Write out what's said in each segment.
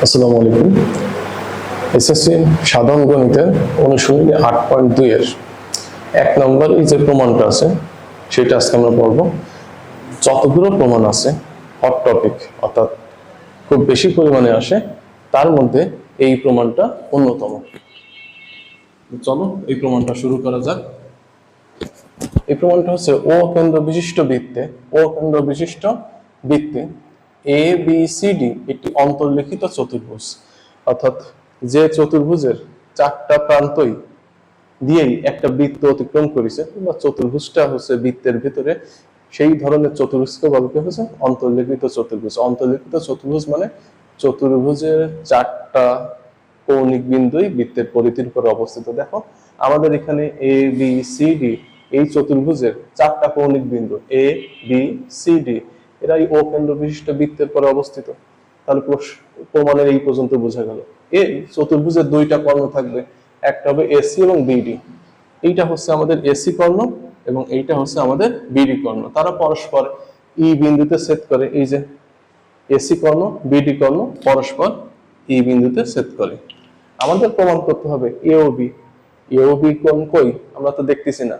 আসসালামু আলাইকুম। এসএসসি সাধারণ গণিতের অনুশীলনী 8.2 এর 1 নম্বর এই যে প্রমাণটা আছে সেটা আজকে আমরা পড়ব। যতগুলো প্রমাণ আছে হট টপিক অর্থাৎ খুব বেশি পরিমাণে আসে তার মধ্যে এই প্রমাণটা অন্যতম। চলো এই প্রমাণটা শুরু করা যাক। এই প্রমাণটা হচ্ছে ও কেন্দ্র বিশিষ্ট বৃত্তে এ বি সি ডি একটি অন্তর্লিখিত চতুর্ভুজ, অর্থাৎ যে চতুর্ভুজের 4টা প্রান্তই দিয়েই একটা বৃত্ত অতিক্রম করেছে বা চতুর্ভুজটা হচ্ছে বৃত্তের ভিতরে, সেই ধরনের চতুর্ভুজকে বলা হচ্ছে অন্তর্লিখিত চতুর্ভুজ। অন্তর্লিখিত চতুর্ভুজ মানে চতুর্ভুজের 4টা কৌণিক বিন্দুই বৃত্তের পরিধির উপর অবস্থিত। দেখো আমাদের এখানে এ বি সি ডি এই চতুর্ভুজের 4টা কৌণিক বিন্দু এ বি সি ডি এরাই ও কেন্দ্র বিশিষ্ট বৃত্তের পরে অবস্থিত। তাহলে প্রমাণের এই পর্যন্ত বোঝা গেল। এই চতুর্ভুজের 2টা কর্ণ থাকবে, একটা হবে এসি এবং বিডি। এইটা হচ্ছে আমাদের এসি কর্ণ এবং এইটা হচ্ছে আমাদের বিডি কর্ণ। তারা পরস্পর ই বিন্দুতে ছেদ করে। এই যে এসি কর্ণ বিডি কর্ণ পরস্পর ই বিন্দুতে ছেদ করে। আমাদের প্রমাণ করতে হবে এ ও বি কোণ কই, আমরা তো দেখতেছি না।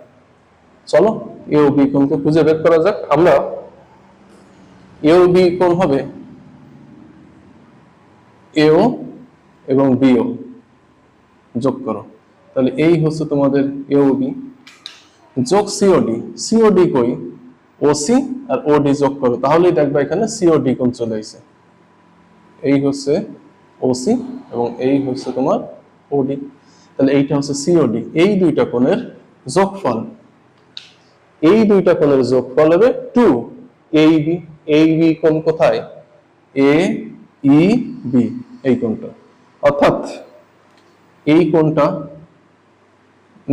চলো এ ও বি কোণকে খুঁজে বের করা যাক। আমরা এ ও বি কোণ হবে এও এবং বিও যোগ করো, তাহলে এই হচ্ছে তোমাদের এও বি যোগ সিওডি। সিওডি কই, ওসি আর ওডি যোগ করো, তাহলেই দেখবা এখানে সিওডি কোণ চলে আসে। এই হচ্ছে ওসি এবং এই হচ্ছে তোমার ওডি, তাহলে এইটা হচ্ছে সিওডি। এই দুইটা কোণের যোগফল, এই দুইটা কোণের যোগফল হবে 2 এইবি। এইবি কোণ কোথায়, এ ই বি এই কোণটা, অর্থাৎ এই কোণটা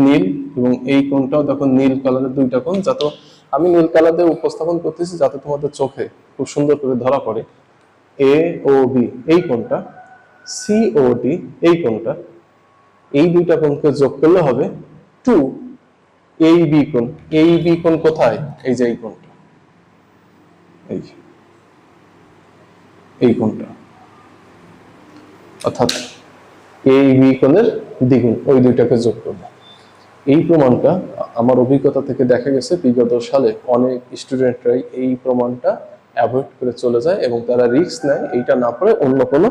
নীল এবং এই কোণটাও দেখো নীল কালারের দুইটা কোণ। যাতে আমি নীল কালার দিয়ে উপস্থাপন করতেছি যাতে তোমাদের চোখে খুব সুন্দর করে ধরা পড়ে। এ ও বি এই কোণটা, সি ও ডি এই কোণটা, এই দুইটা কোণকে যোগ করলে হবে 2 এই বি কোণ। এই বি কোণ কোথায়, এই যে এই কোণটা, এই কোণটা, অর্থাৎ এই বি কোণের দ্বিগুণ, ওই দুইটাকে যোগ করব। এই প্রমাণটা আমার অভিজ্ঞতা থেকে দেখা গেছে বিগত সালে অনেক স্টুডেন্টরাই এই প্রমাণটা অ্যাভয়েড করে চলে যায় এবং তারা রিস্ক নেয় এইটা না পড়ে অন্য কোনো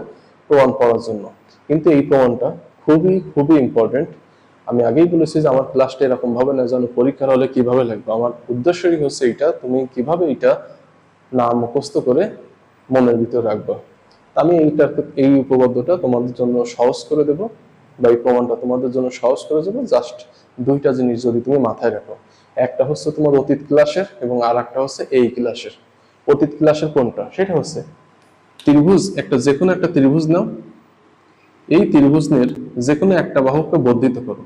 প্রমাণ পড়ার জন্য। কিন্তু এই প্রমাণটা খুবই খুবই ইম্পর্টেন্ট। আমি আগেই বলেছি যে আমার ক্লাসটা এরকম ভাবে না যেন পরীক্ষার হলে কিভাবে লাগবে। আমার উদ্দেশ্যই হচ্ছে এইটা, তুমি কিভাবে এটা না মুখস্থ করে মনের ভিতরে রাখবা। আমি এই উপপাদ্যটা তোমাদের জন্য সহজ করে দেব বা এই প্রমাণটা তোমাদের জন্য সহজ করে দেবো। জাস্ট 2টা জিনিস যদি তুমি মাথায় রাখো, একটা হচ্ছে তোমার অতীত ক্লাসের এবং আর একটা হচ্ছে এই ক্লাসের। অতীত ক্লাসের কোনটা, সেটা হচ্ছে ত্রিভুজ, যে কোনো একটা ত্রিভুজ নাও, এই ত্রিভুজের যে কোনো একটা বাহুকে বর্ধিত করো।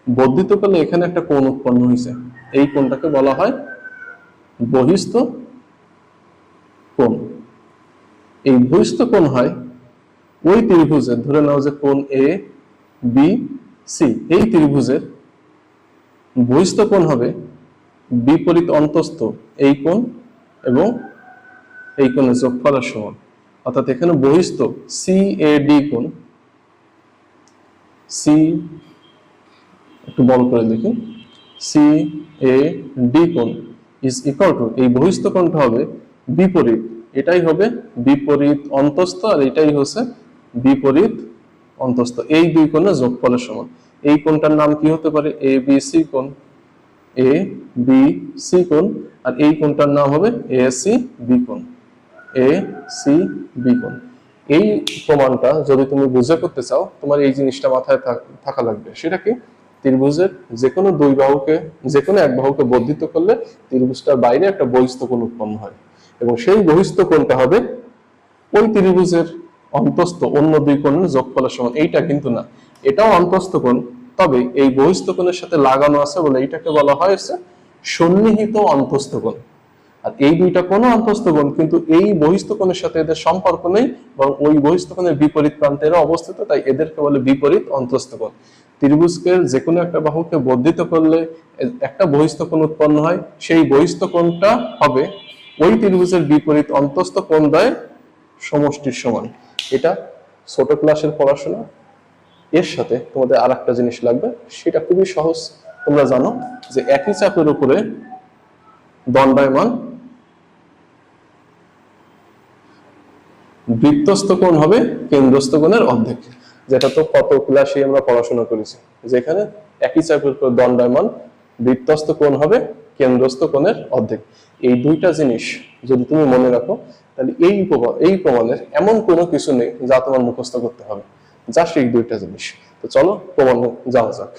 বর্ধিত করলে এখানে একটা কোণ উৎপন্ন হয়েছে, এই কোণটাকে বলা হয় বহিস্থ কোণ। এই বহিস্থ কোণ হয় ওই ত্রিভুজের, ধরে নাও যে কোণ এ বি সি, এই ত্রিভুজের বহিস্থ কোণ হবে বিপরীত অন্তস্থ এই কোণ এবং এই কোণের যোগফলের সমান। অর্থাৎ এখানে বহিস্থ সি এ ডি কোণ, সি একটু বড় করে দেখি, সি এ ডি কোণ ইজ ইকুয়াল টু, এই বহিস্থ কোণটা হবে বিপরীত, এটাই হবে বিপরীত অন্তস্থ আর এটাই হচ্ছে বিপরীত অন্তস্থ, এই দুই কোণের যোগফলের সমান। এই কোণটার নাম কি হতে পারে, এ বি সি কোণ, এ বি সি কোণ, আর এই কোণটার নাম হবে এ সি বি কোণ, এ সি বি কোণ। এই প্রমাণটা যদি তুমি বুঝে করতে চাও, তোমার এই জিনিসটা মাথায় থাকা লাগবে। সেটা কি, ত্রিভুজের যে কোনো এক বাহুকে বর্ধিত করলে ত্রিভুজটার বাইরে একটা বহিস্থ কোণ উৎপন্ন হয় এবং সেই বহিস্থ কোণটা হবে ওই ত্রিভুজের অন্তস্থ অন্য দুই কোণের যোগফলের সমান। এইটা কিন্তু না, এটাও অন্তস্থ কোণ, তবে এই বহিস্থ কোণের সাথে লাগানো আছে বলে এইটাকে বলা হয়েছে সন্নিহিত অন্তস্থ কোণ। আর এই দুইটা কোণও অন্তস্থ কোণ, কিন্তু এই বহিস্থ কোণের সাথে এদের সম্পর্ক নেই এবং ওই বহিস্থ কোণের বিপরীত প্রান্তে এরা অবস্থিত, তাই এদেরকে বলে বিপরীত অন্তস্থ কোণ। ত্রিভুজকে যে কোনো একটা বাহুকে বর্ধিত করলে একটা বহিস্থ কোণ উৎপন্ন হয়, সেই বহিস্থ কোণটা হবে ওই ত্রিভুজের বিপরীত অন্তস্থ কোণ দ্বয়ের সমষ্টির সমান। এটা ছোট ক্লাসের পড়াশোনা, এর সাথে তোমাদের আর একটা জিনিস লাগবে, সেটা খুবই সহজ। তোমরা জানো যে একই চাপের উপরে দণ্ডায়মান বৃত্তস্থ কোণ হবে কেন্দ্রস্থ কোণের অর্ধেক, যেটা তো কত ক্লাসে আমরা পড়াশোনা করেছি, যেখানে একই চাপের উপর দণ্ডায়মান বৃত্তস্থ কোণ হবে কেন্দ্রস্থ কোণের অর্ধেক। এই দুইটা জিনিস যদি তুমি মনে রাখো, তাহলে এই প্রমাণের এমন কোনো কিছু নেই যা তোমার মুখস্থ করতে হবে, জাস্ট এই দুইটা জিনিস। তো চলো প্রমাণে যাওয়া যাক।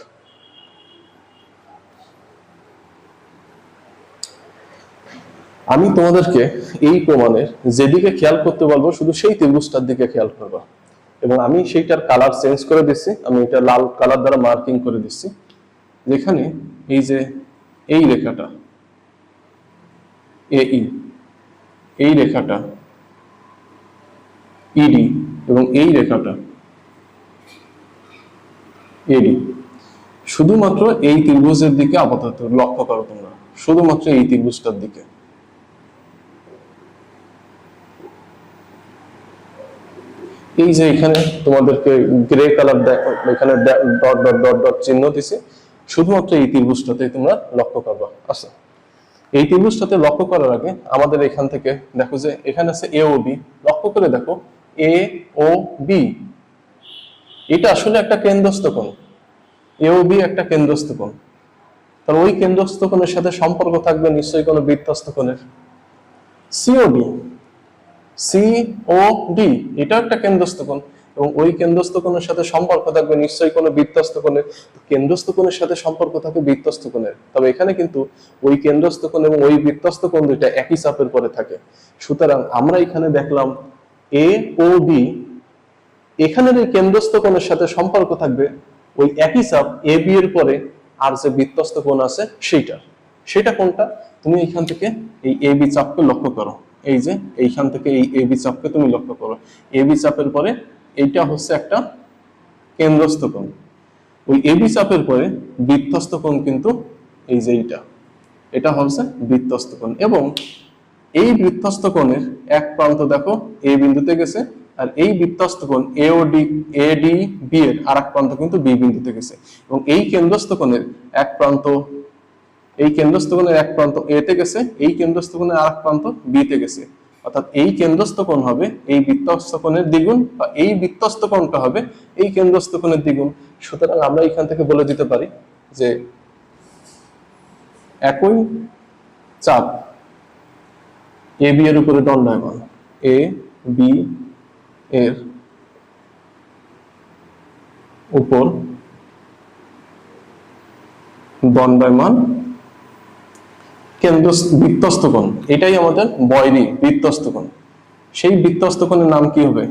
আমি তোমাদেরকে এই প্রমাণের যেদিকে খেয়াল করতে বলবো শুধু সেই ত্রিভুজটার দিকে খেয়াল করবা, এবং আমি সেইটার কালার চেঞ্জ করে দিচ্ছি, আমি এটা লাল কালার দ্বারা মার্কিং করে দিচ্ছি। যেখানে এই যে এই রেখাটা এই এই রেখাটা ইডি এবং এই রেখাটা এডি, শুধুমাত্র এই ত্রিভুজের দিকে আপাতত লক্ষ্য করো তোমরা, শুধুমাত্র এই ত্রিভুজটার দিকে। এই যে এখানে তোমাদেরকে গ্রে কালার এখানে ডট ডট ডট ডট চিহ্ন দিছে, শুধুমাত্র এই ত্রিভুজটাতে তোমরা লক্ষ্য করবা। আচ্ছা, এই ত্রিভুজটাতে লক্ষ্য করার আগে আমাদের এখান থেকে দেখো যে এখানে আছে এ ও বি, লক্ষ্য করে দেখো এ ও বি এটা আসলে একটা কেন্দ্রস্থ কোণ, এ ও বি একটা কেন্দ্রস্থ কোণ, তাহলে ওই কেন্দ্রস্থ কোণের সাথে সম্পর্ক থাকবে নিশ্চয়ই কোনো বৃত্তস্থ কোণের। সিওডি সিওডি এটা একটা কেন্দ্রস্থ কোণ, এবং ওই কেন্দ্রস্থ কোণের সাথে সম্পর্ক থাকবে নিশ্চয়ই কোনো বৃত্তস্থ কোণের। কেন্দ্রস্থ কোণের সাথে সম্পর্ক থাকে বৃত্তস্থ কোণের, তবে এখানে কিন্তু ওই কেন্দ্রস্থ কোণ এবং ওই বৃত্তস্থ কোণ দুইটা একই চাপের পরে থাকে। সুতরাং আমরা এখানে দেখলাম এ ও বি, এখানের এই কেন্দ্রস্থ কোণের সাথে সম্পর্ক থাকবে ওই একই চাপ এ বি এর পরে আর যে বৃত্তস্থ কোণ আছে সেটা কোনটা? তুমি এখান থেকে এই এ বি চাপকে লক্ষ্য করো, এই যে এইখান থেকে এই এ বি চাপকে তুমি লক্ষ্য করো, এ বি চাপের পরে এইটা হচ্ছে একটা কেন্দ্রস্থ কোণ, ওই এ বি চাপের পরে বৃত্তস্থ কোণ কিন্তু এই যে এটা হচ্ছে বৃত্তস্থ কোণ, এবং এই বৃত্তস্থ কোণের এক প্রান্ত দেখো এ বিন্দুতে গেছে, আর এই বৃত্তস্থ কোণ এ ডি বি এর আরেক প্রান্ত কিন্তু বি বিন্দুতে গেছে, এবং এই কেন্দ্রস্থ কোণের এক প্রান্ত এ তে গেছে, এই কেন্দ্রস্থ কোণের আরেক প্রান্ত বি তে গেছে, অর্থাৎ এই কেন্দ্রস্থ কোণ হবে এই বৃত্তস্থ কোণের দ্বিগুণ, বা এই বৃত্তস্থ কোণটা হবে এই কেন্দ্রস্থ কোণের দ্বিগুণ। সুতরাং আমরা এখান থেকে বলে দিতে পারি যে একই চাপ এ বি এর উপরে দণ্ডায়মান, এ বি এর উপর দণ্ডায়মান বৃত্তস্থ কোণ, এটাই আমাদের বয়রি বৃত্তস্থ কোণ। সেই বৃত্তস্থ কোণের নাম কি হবে?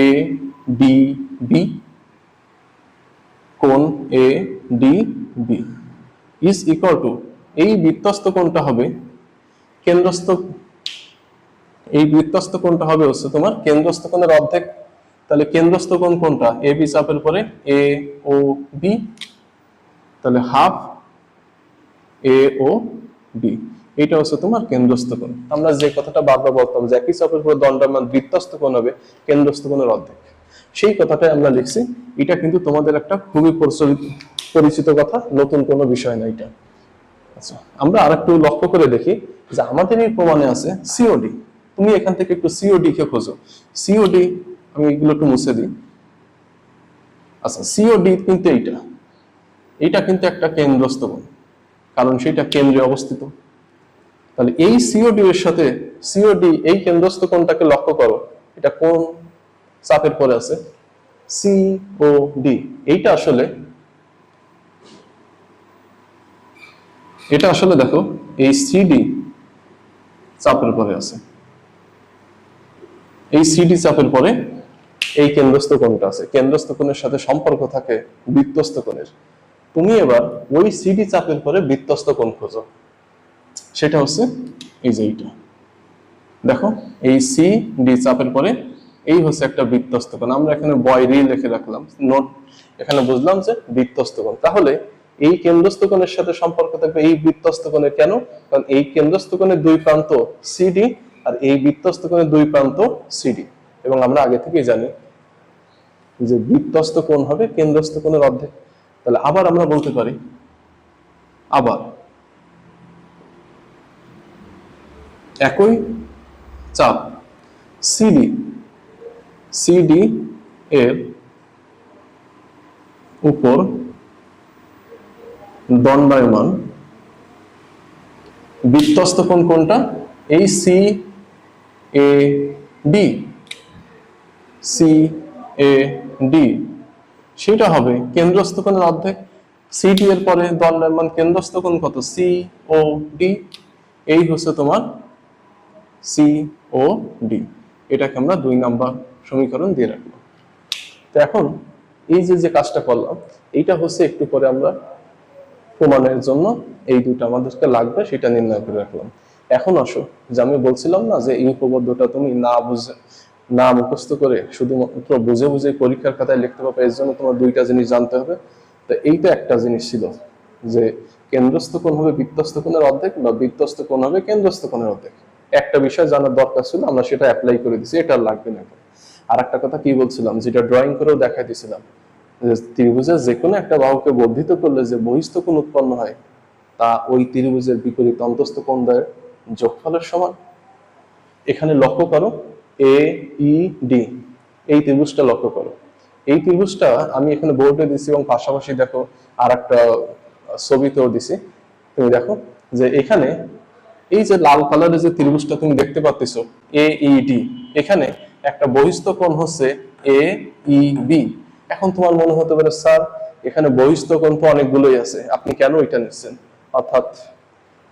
এ ডি বি, কোণ A D B is equal to, এই বৃত্তস্থ কোণটা হবে এই বৃত্তস্থ কোণটা হবে হচ্ছে তোমার কেন্দ্রস্থ কোণের অর্ধেক। তাহলে কেন্দ্রস্থ কোণ কোনটা? এ বি চাপের পরে এ ও বি, তাহলে হাফ এ ও বি, এটা হচ্ছে তোমার কেন্দ্রস্থ কোণ। আমরা যে কথাটা বারবার বলতাম যে একই চাপের উপর দণ্ডায়মান বৃত্তস্থ কোণ হবে কেন্দ্রস্থ কোণের অর্ধেক, সেই কথাটাই আমরা লিখছি। এটা কিন্তু তোমাদের একটা খুবই পরিচিত কথা, নতুন কোনো বিষয় না এটা। আচ্ছা, আমরা আরেকটু লক্ষ্য করে দেখি যে আমাদের এই প্রমাণে আছে সিওডি। তুমি এখান থেকে একটু সিওডি কে খোঁজো। সিওডি, আমি এগুলো একটু মুছে দিই। আচ্ছা, সিওডি কিন্তু এইটা কিন্তু একটা কেন্দ্রস্থ কোণ, কারণ সেটা কেন্দ্রে অবস্থিত। তাহলে এই সিওডি এর সাথে সিওডি এই কেন্দ্রস্থ কোণটাকে লক্ষ্য করো, এটা কোন চাপের পরে আছে? সিওডি। এটা আসলে দেখো এই সিডি চাপের পরে আছে, এই সিডি চাপের পরে এই কেন্দ্রস্থ কোণটা আছে, কেন্দ্রস্থ কোণের সাথে সম্পর্ক থাকে বৃত্তস্থ কোণের। তুমি এবার ওই সিডি চাপের পরে বৃত্তস্থ কোণ খোঁজো, সেটা হচ্ছে এই যে এইটা দেখো, এই সি ডি চাপের পরে এই হচ্ছে একটা বৃত্তস্থ কোণ। আমরা এখানে বয়রি লিখে রাখলাম, নোট এখানে বুঝলাম যে বৃত্তস্থ কোণ। তাহলে এই কেন্দ্রস্থ কোণের সাথে সম্পর্ক থাকবে এই বৃত্তস্থ কোণের। কেন? কারণ এই কেন্দ্রস্থ কোণের দুই প্রান্ত সিডি আর এই বৃত্তস্থ কোণের দুই প্রান্ত সিডি, এবং আমরা আগে থেকেই জানি যে বৃত্তস্থ কোণ হবে কেন্দ্রস্থ কোণের অর্ধেক। তাহলে আবার আমরা বলতে পারি, আবার একই চাপ সিডি, সিডি এর উপর দণ্ডায়মান বৃত্তস্থ কোণ কোনটা? এই C A D, C A D, সেটা হবে কেন্দ্রস্থ কোণের অর্ধেক। সিডি এর পরে দণ্ডায়মান কেন্দ্রস্থ কোণ কত? C O D. এই হচ্ছে তোমার সি ও ডি। এটাকে আমরা 2 নাম্বার সমীকরণ দিয়ে রাখলাম। তো এখন এই যে কাজটা করলাম, এইটা হচ্ছে একটু পরে আমরা প্রমাণের জন্য এই দুটো আমাদেরকে লাগবে, সেটা নির্ণয় করে রাখলাম। এখন আসো, যে আমি বলছিলাম না যে এই উপপাদ্যটা তুমি না মুখস্থ করে শুধুমাত্র বুঝে বুঝে পরীক্ষার খাতায় লিখতে পারবে, এর জন্য তোমার 2টা জিনিস জানতে হবে। তো এইটা একটা জিনিস ছিল যে কেন্দ্রস্থ কোণ হবে বৃত্তস্থ কোণের অর্ধেক, বা বৃত্তস্থ কোণ হবে কেন্দ্রস্থ কোণের অর্ধেক। একটা বিষয় জানার দরকার ছিল, আমরা সেটা অ্যাপ্লাই করে দিছি, এটা লাগবে না। আর একটা কথা কি বলছিলাম, যেটা ড্রয়িং করেও দেখাই দিয়েছিলাম, যে ত্রিভুজের যে কোনো একটা বাহুকে বর্ধিত করলে যে বহিস্থ কোণ উৎপন্ন হয়, তা ওই ত্রিভুজের বিপরীত অন্তস্থ কোণ দ্বয়ের যোগফলের সমান। এখানে লক্ষ্য করো এ ই ডি, এই ত্রিভুজটা লক্ষ্য করো। এই ত্রিভুজটা আমি এখানে বোর্ডে দিছি এবং পাশাপাশি দেখো আর একটা ছবিতেও দিছি। তুমি দেখো যে এখানে এই যে লাল কালারের যে ত্রিভুজটা তুমি দেখতে পাচ্ছ এ ই ডি, এখানে একটা বহিস্থ কোণ হচ্ছে এ ই বি। এখন তোমার মনে হতে পারে স্যার এখানে বহিস্থ কোণ তো অনেকগুলোই আছে, আপনি কেন এটা নিচ্ছেন? অর্থাৎ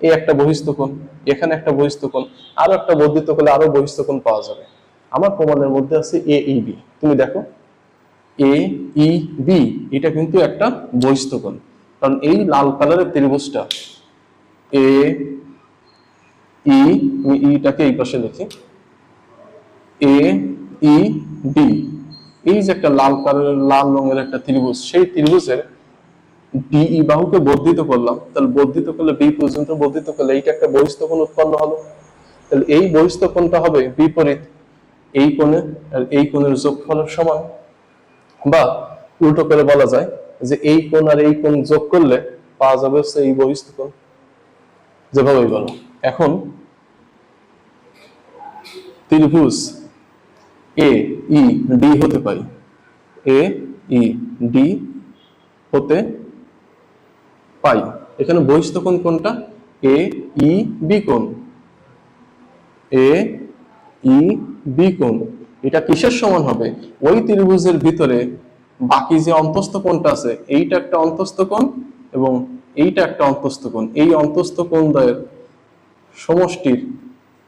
এই একটা বহিস্থ কোণ, এখানে একটা বহিস্থ কোণ, আরো একটা বর্ধিত করলে আরো বহিস্থ কোণ পাওয়া যাবে। আমার প্রমাণের মধ্যে আছে এ ই বি। তুমি দেখো এ ই বি, এটা কিন্তু একটা বহিস্থ কোণ, কারণ এই লাল কালারের ত্রিভুজটা এ ই, আমি ইটাকে এই পাশে লিখি, এ ই বি, এই যে একটা লাল কালারের লাল রঙের একটা ত্রিভুজ, সেই ত্রিভুজের ডিই বাহুকে বর্ধিত করলাম, তাহলে বর্ধিত করলে বি পর্যন্ত বর্ধিত করলে এইটা একটা বহিস্থ কোণ উৎপন্ন হলো। তাহলে এই বহিস্থ কোণটা হবে বিপরীত এই কোণে আর এই কোণের যোগফলের সমান, বা উল্টো করে বলা যায় যে এই কোণ আর এই কোণ যোগ করলে পাওয়া যাবে হচ্ছে এই বহিস্থ কোণ, যেভাবেই বলো। এখন ত্রিভুজ এ ই ডি হতে পারি, এ ই ডি হতে পাই। এখানে বহিস্থ কোণ কোনটা? এ ই বি কোণ, এ ই বি কোণ। এটা কিসের সমান হবে? ওই ত্রিভুজের ভিতরে বাকি যে অন্তস্থ কোণটা আছে, এইটা একটা অন্তস্থ কোণ এবং এইটা একটা অন্তস্থ কোণ, এই অন্তস্থ কোণ দ্বয়ের সমষ্টির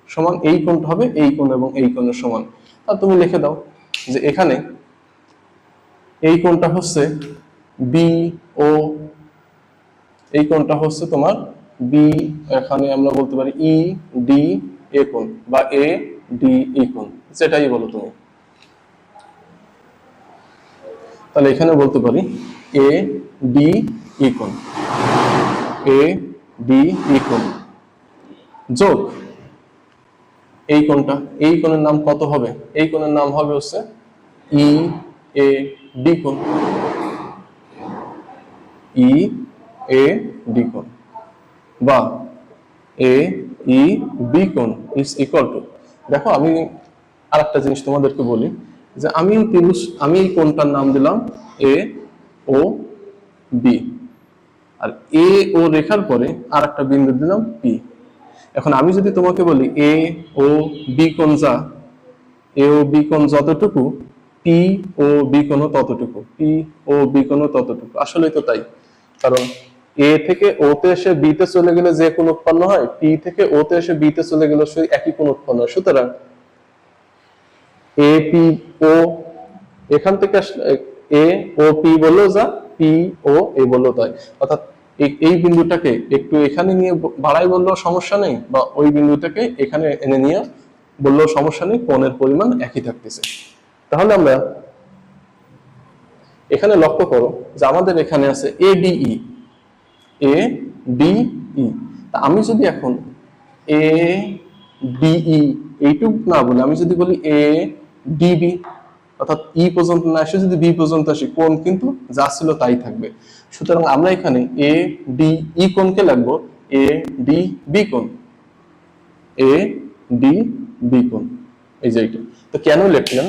সমান এই কোণটা হবে এই কোণ এবং এই কোণের সমান। তা তুমি লিখে দাও যে এখানে এই কোণটা হচ্ছে বি ও, এই কোণটা হচ্ছে তোমার বি, এখানে আমরা বলতে পারি ই ডি এ কোণ বা এ ডি ই কোণ, যেটাই বলো তুমি। তাহলে এখানে বলতে পারি এ ডি ই কোণ, এ ডি ই কোণ যোগ এই কোণটা, এই কোণের নাম কত হবে? এই কোণের নাম হবে হচ্ছে ই এ ডি কোণ, ই এ ডি কোণ, বা এ ই বি কোণ ইজ ইকুয়াল টু, দেখো আমি আরেকটা জিনিস তোমাদেরকে বলি, যে আমি এই কোণটার নাম দিলাম এ ও বি, আর এ ও রেখার পরে আর একটা বিন্দু দিলাম পি। এখন আমি যদি তোমাকে বলি এ ও বি কোণ যা, এ ও বি কোণ যতটুকু, পি ও বি কোণও ততটুকু, পি ও বি কোণও ততটুকু। আসলেই তো তাই, কারণ এ থেকে ও তে এসে বি তে চলে গেলে যে কোণ উৎপন্ন হয়, পি থেকে ও তে এসে বি তে চলে গেলে সেই একই কোণ উৎপন্ন হয়। সুতরাং এ পি ও, এখান থেকে এ ও পি বললেও যা, পি ও এ বললেও তাই। অর্থাৎ এই বিন্দুটাকে একটু এখানে নিয়ে বাড়াই বললেও সমস্যা নেই, বা ওই বিন্দুটাকে এখানে এনে নিয়ে বললেও সমস্যা নেই, কোণের পরিমাণ একই থাকতেছে। তাহলে আমরা এখানে লক্ষ্য করো যে আমাদের এখানে আছে এ ডিই, এ ডিই। আমি যদি এখন এ ডিই এইটুক না বলে আমি যদি বলি এ ডিবি, অর্থাৎ ই পর্যন্ত না এসে যদি বি পর্যন্ত আসি, কোণ কিন্তু যা ছিল তাই থাকবে। সুতরাং আমরা এখানে এ ডি ই কোণকে লাগবো এ ডি বি কোণ, এ ডি বি কোণ, এই যে এইটা। তো কেন লিখলেন?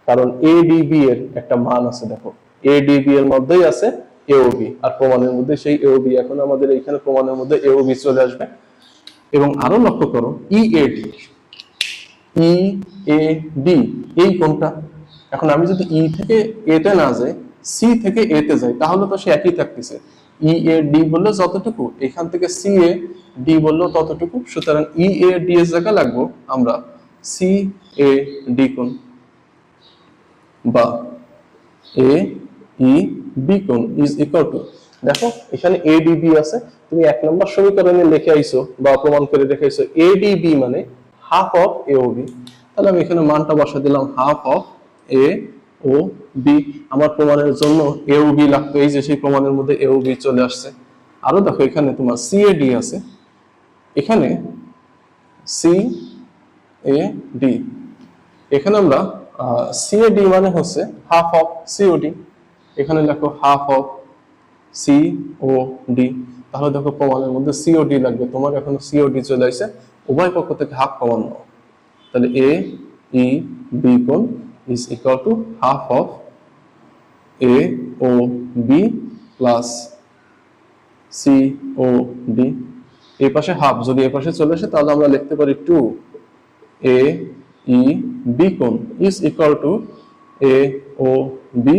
কারণ এ ডি বি এর একটা মান আছে, দেখো এ ডি বি এর মধ্যেই আছে এও বি, আর প্রমাণের মধ্যে সেই এও বি, এখন আমাদের এইখানে প্রমাণের মধ্যে এও বি চলে আসবে। এবং আরো লক্ষ্য করো ই A D, E A D এই কোণটা, এখন আমি যদি ই থেকে এ তে না যাই, সি থেকে এ তে যাই, তাহলে তো সে একই থাকতেছে। ই এ ডি বললে যতটুকু, এখান থেকে সি এ ডি বললেও ততটুকু। সুতরাং ই এ ডি এর জায়গা লাগবো আমরা সি এ ডি কোণ, বা এ ই বি কোণ ইজ ইকুয়াল টু, দেখো এখানে এ ডি বি আছে, তুমি 1 নম্বর সমীকরণে লিখে আইছো বা প্রমাণ করে দেখাইছো এ ডি বি মানে half of A O B. তাহলে আমি এখানে মানটা বসা দিলাম half of A O B. আমার প্রমাণের জন্য এ ও বি লাগতো, এই যে সেই প্রমাণের মধ্যে এ ও বি চলে আসছে। আরো দেখো এখানে তোমার সি এ ডি আছে, এখানে সি এ ডি, এখানে আমরা সি এ ডি মানে হচ্ছে হাফ অফ সিওডি, এখানে লেখো half of C O D. তাহলে দেখো প্রমাণের মধ্যে সিওডি লাগবে, তোমার এখন সিওডি চলে আসে, উভয় পক্ষ থেকে হাফ কমন নাও। তাহলে এ ই বি কোণ is equal to half of A O B plus C O D. এই পাশে হাফ যদি এ পাশে চলে আসে, তাহলে আমরা লিখতে পারি 2 এ ই বি কোণ is equal to A O B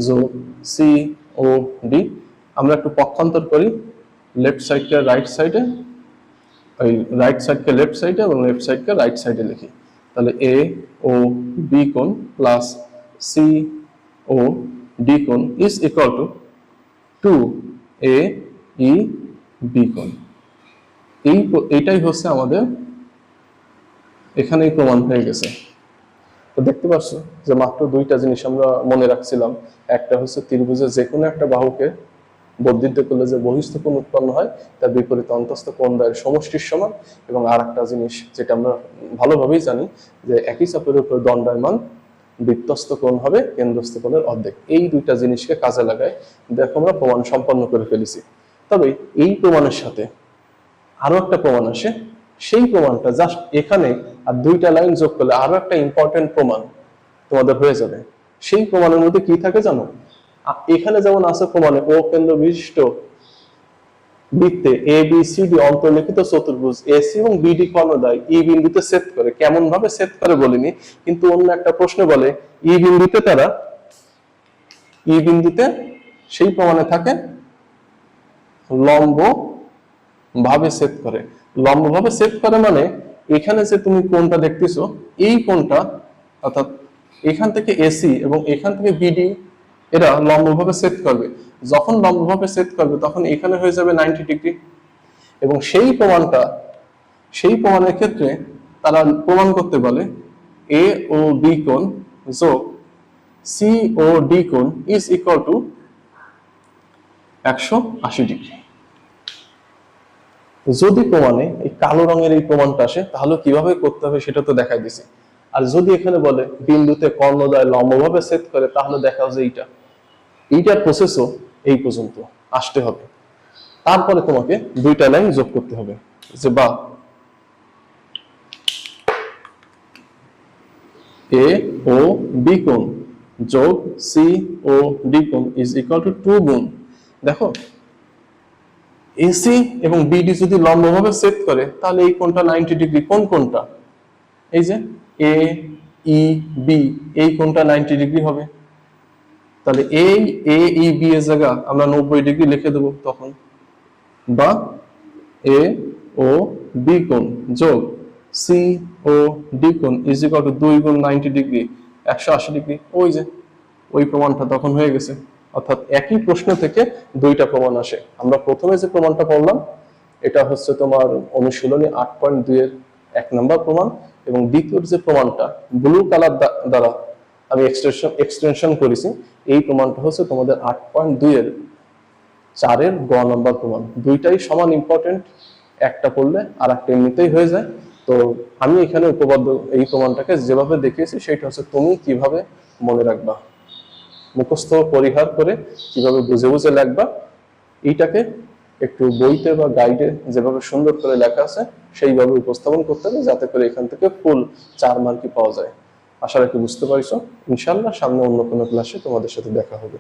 যোগ সি ও ডি। আমরা একটু পক্ষান্তর করি, লেফট সাইডকে রাইট সাইডে, ওই রাইট সাইডকে লেফট সাইডে এবং লেফট সাইডকে রাইট সাইডে লিখি। তাহলে এ ও বি কোণ প্লাস সি ও ডি কোণ is equal to 2 A E B কোণ। এইটাই হচ্ছে আমাদের এখানেই প্রমাণ হয়ে গেছে। তো দেখতে পাচ্ছ যে মাত্র দুইটা জিনিস আমরা মনে রাখছিলাম, একটা হচ্ছে ত্রিভুজের যে কোনো একটা বাহুকে বর্ধিত করলে যে বহিস্থ কোণ উৎপন্ন হয় তার বিপরীত অন্তস্থ কোণ দ্বয়ের সমষ্টির সমান, এবং আর একটা জিনিস যেটা আমরা ভালোভাবেই জানি যে একই চাপের উপর দণ্ডায়মান বৃত্তস্থ কোণ হবে কেন্দ্রস্থ কোণের অর্ধেক। এই দুইটা জিনিসকে কাজে লাগায় দেখো আমরা প্রমাণ সম্পন্ন করে ফেলেছি। তবে এই প্রমাণের সাথে আরো একটা প্রমাণ আসে, সেই প্রমাণটা জাস্ট এখানে আর দুইটা লাইন যোগ করলে আরো একটা ইম্পর্টেন্ট প্রমাণ তোমাদের হয়ে যাবে। সেই প্রমাণের মধ্যে কি থাকে জানো? এখানে যেমন আছে প্রমাণে ও কেন্দ্র বিশিষ্ট বৃত্তে এ বি সি ডি অন্তর্লিখিত চতুর্ভুজ এসি এবং বিডি কর্ণদ্বয় ই বিন্দুতে ছেদ করে, কেমন ভাবে ছেদ করে বলিনি, কিন্তু অন্য একটা প্রশ্ন বলে ই বিন্দুতে তারা ই বিন্দুতে সেই প্রমাণে থাকে লম্ব ভাবে ছেদ করে। লম্ব ভাবে ছেদ করে মানে এখানে যে তুমি কোণটা দেখতেছো, এই কোণটা অর্থাৎ এখান থেকে এসি এবং এখান থেকে বিডি এরা লম্বভাবে ছেদ করবে। যখন লম্বভাবে ছেদ করবে তখন এখানে হয়ে যাবে 90 ডিগ্রি। এবং সেই প্রমাণের ক্ষেত্রে তারা প্রমাণ করতে বলে এ ও বি কোণ যোগ সি ও ডি কোণ ইজ ইকুয়াল টু 180 ডিগ্রি। যদি প্রমাণে এই কালো রঙের এই প্রমাণটা আসে, তাহলে কিভাবে করতে হবে সেটা তো দেখাই দিছি। আর যদি এখানে বলে বিন্দুতে কর্ণদ্বয় লম্বভাবে ছেদ করে, তাহলে দেখাও যে এইটার প্রসেসও এই পর্যন্ত আসতে হবে। তারপরে তোমাকে দুইটা লাইন যোগ করতে হবে, যে বা এ ও বি কোণ যোগ সি ও ডি কোণ ইজ ইকুয়াল টু 2 গুণ, দেখো এসি এবং বিডি যদি লম্বভাবে ছেদ করে, তাহলে এই কোণটা 90 ডিগ্রি। কোন কোণটা? এই যে এ ই বি, এই কোণটা 90 ডিগ্রি হবে। তাহলে এই এ ই বি এর জায়গা আমরা 90 ডিগ্রি লিখে দেব তখন, বা এ ও বি কোণ যোগ সি ও ডি কোণ ইজ ইকুয়াল টু 2 গুণ 90 ডিগ্রি 180 ডিগ্রি। ওই যে ওই প্রমাণটা তখন হয়ে গেছে। অর্থাৎ একই প্রশ্ন থেকে দুইটা প্রমাণ আসে। আমরা প্রথমে যে প্রমাণটা পড়লাম এটা হচ্ছে তোমার অনুশীলনী 8.2 এর 1 নম্বর প্রমাণ, এবং দ্বিতীয় যে প্রমাণটা ব্লু কালার দ্বারা আমি এক্সটেনশন করেছি, এই প্রমাণটা হচ্ছে তোমাদের 8.2 এর 4 এর গ নম্বর প্রমাণ। দুইটাই সমান ইম্পর্টেন্ট, একটা পড়লে আর একটা এমনিতেই হয়ে যায়। তো আমি এখানে উপপাদ্য এই প্রমাণটাকে যেভাবে দেখিয়েছি সেটা হচ্ছে তুমি কিভাবে মনে রাখবা, মুখস্থ পরিহার করে কিভাবে বুঝে বুঝে লিখবা, এইটাকে একটু বইতে বা গাইডে যেভাবে সুন্দর করে লেখা আছে সেইভাবে উপস্থাপন করতে হবে, যাতে করে এখান থেকে ফুল 4 মার্কই পাওয়া যায়। আশা রাখি বুঝতে পারছো। ইনশাল্লাহ সামনে অন্য কোনো ক্লাসে তোমাদের সাথে দেখা হবে।